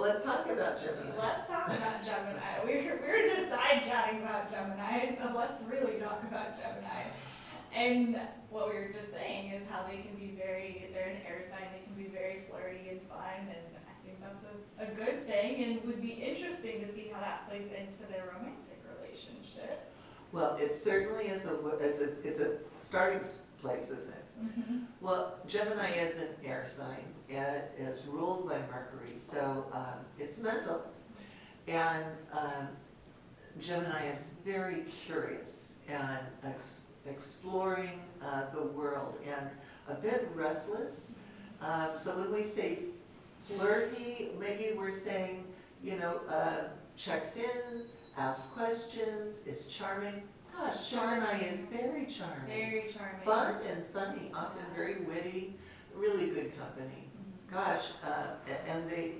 Well, let's talk about Gemini. Let's talk about Gemini. We were just side chatting about Gemini, so let's really talk about Gemini. And what we were just saying is how they can be they're an air sign, they can be very flirty and fun, and I think that's a good thing, and would be interesting to see how that plays into their romantic relationships. Well, it certainly is it's a starting place, isn't it? Mm-hmm. Well, Gemini is an air sign, and it is ruled by Mercury, so it's mental. And Gemini is very curious and exploring the world and a bit restless. So when we say flirty, maybe we're saying, checks in, asks questions, is charming. Gosh, Gemini is very charming. Very charming. Fun and funny, often very witty, really good company. Mm-hmm. Gosh, and they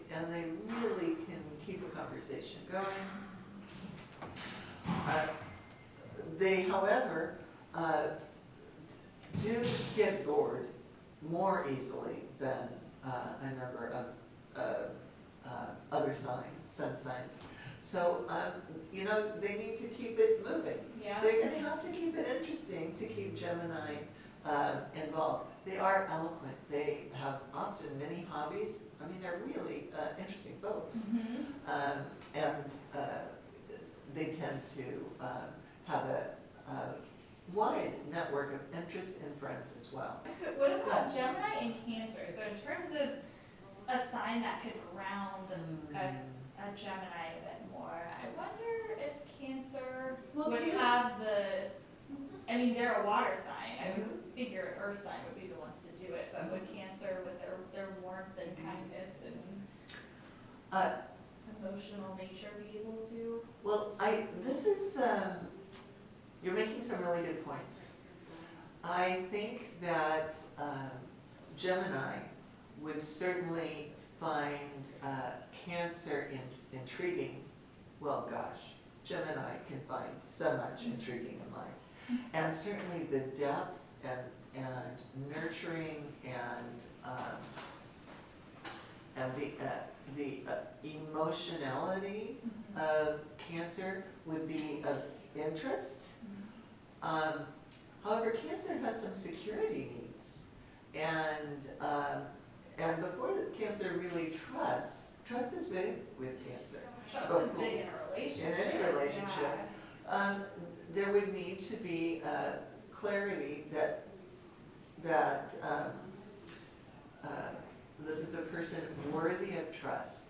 really can keep a conversation going. They, however, do get bored more easily than a number of other signs, sun signs. So, they need to keep it moving. Yeah. So you're going to have to keep it interesting to keep Gemini involved. They are eloquent. They have often many hobbies. I mean, they're really interesting folks. Mm-hmm. And they tend to have a wide network of interests and friends as well. What about Gemini and Cancer? So in terms of a sign that could ground a Gemini a bit more, I wonder if Cancer would have they're a water sign. I would figure an earth sign would be the ones to do it, but would Cancer with their warmth and kindness and emotional nature be able to? Well, you're making some really good points. I think that Gemini would certainly find Cancer intriguing. Well, gosh, Gemini can find so much intriguing in life. And certainly the depth and nurturing and the emotionality of Cancer would be of interest. However, Cancer has some security needs, and before Cancer really trust is big with Cancer. Trust is big in a relationship. In any relationship, there would need to be clarity that this is a person worthy of trust.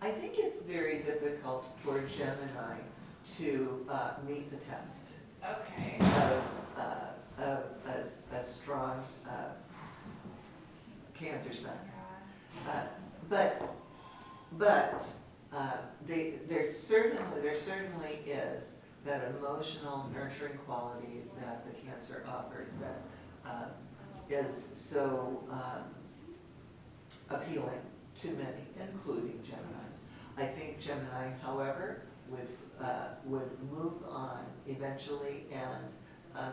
I think it's very difficult for Gemini to meet the test Okay. of a strong Cancer sign. But there certainly is that emotional nurturing quality that the Cancer offers that is so appealing to many, including Gemini. I think Gemini, however, would move on eventually, and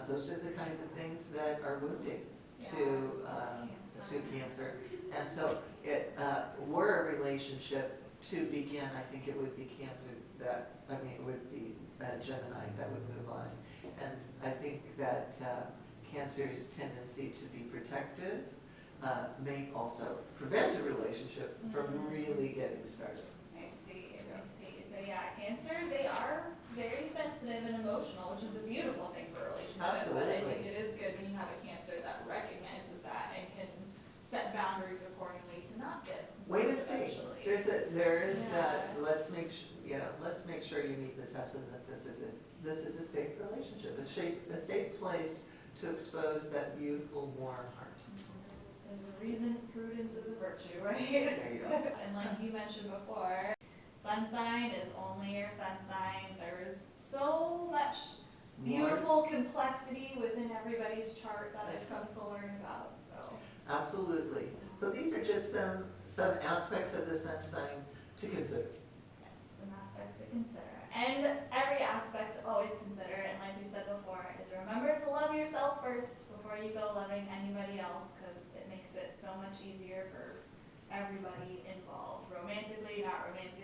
those are the kinds of things that are wounding to Cancer. And so, were a relationship to begin, I think it would be Cancer it would be Gemini that would move on. And I think that Cancer's tendency to be protective may also prevent a relationship from really getting started. I see. So yeah, Cancer, they are very sensitive and emotional, which is a beautiful thing for a relationship. Absolutely. But I think it is good when you have a Cancer that recognizes that and can set boundaries accordingly to not get Wait and see. eventually. There is that. Let's make sure you meet the test and that this is a safe relationship, a safe place to expose that beautiful, warm heart. There's a reason prudence is a virtue, right? There you go. And like you mentioned before, sun sign is only your sun sign. There is so much beautiful complexity within everybody's chart that I've come to learn about. So Absolutely. So these are just some aspects of the sun sign to consider. yes, some aspects to consider. And every aspect to always consider, and like we said before, is remember to love yourself first before you go loving anybody else, because it makes it so much easier for everybody involved, romantically, not romantically,